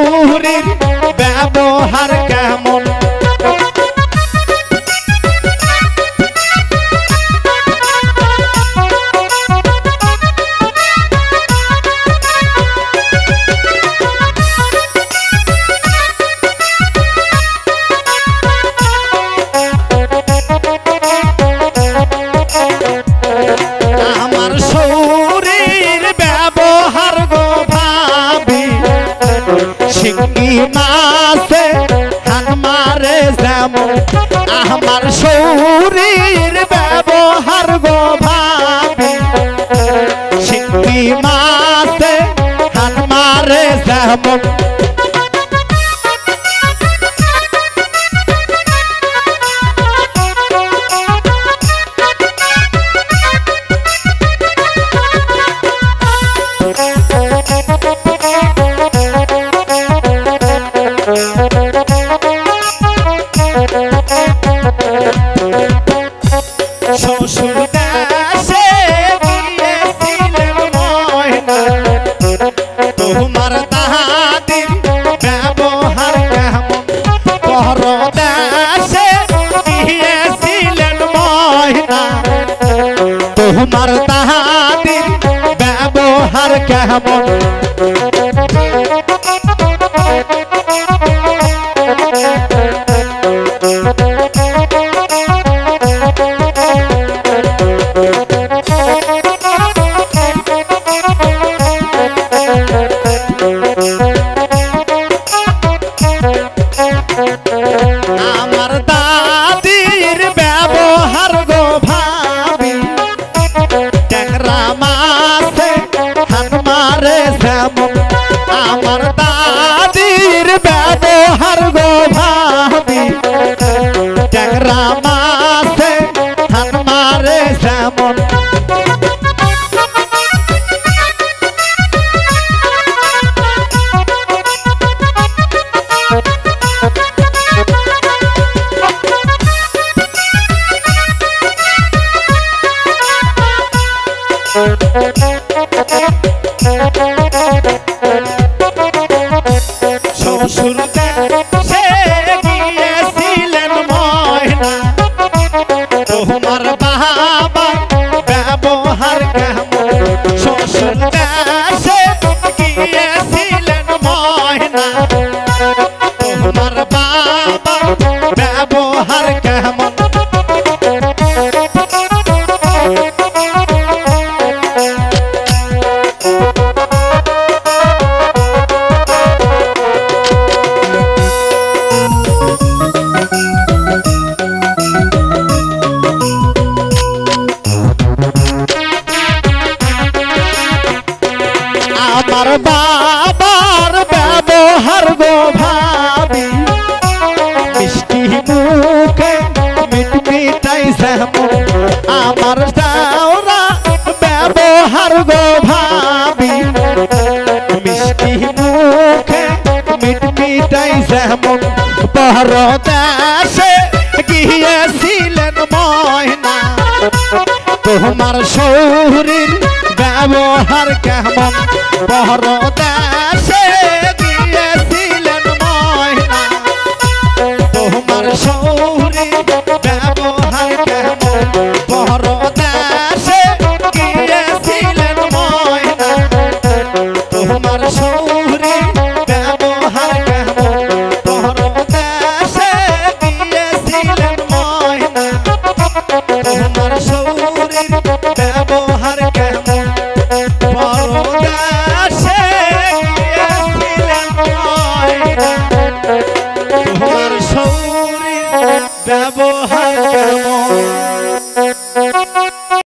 শৌরির ব্যবহার কেমন শিঙ্গি মাছে হান মারে যেমন আমার শৌরির ব্যবহার গো ভাবি শিঙ্গি মাছে হান মারে যেমন শ্বশুর দেশে গিয়েছিলেন ময়না তোমার দাদির ব্যবহার কেমন পরদেশে গিয়েছিলেন ময়না তোমার দাদির ব্যবহার কেমন আমার দাদির ব্যবহার গো ভাবি ট্যাংরা মাছে হান মারে যেমন আমার দাদির ব্যবহার গো ভাবি ট্যাংরা মাছে হান মারে যেমন শ্বশুর দেশে গিয়েছিলেন ময়না তোমার বাবা ব্যবহার কেমন শ্বশুর দেশে গিয়েছিলেন ময়না তোমার বাবা ব্যবহার কেমন আমার বাবার ব্যবহার গো ভাবি মিষ্টি মুখে মিটমিটাই যেমন আমার দাওরা ব্যবহার গো ভাবি মিষ্টি মুখে মিটমিটাই যেমন পরদেশে গিয়েছিলেন ময়না তোমার শৌরির ব্যবহার কেমন পরদেশে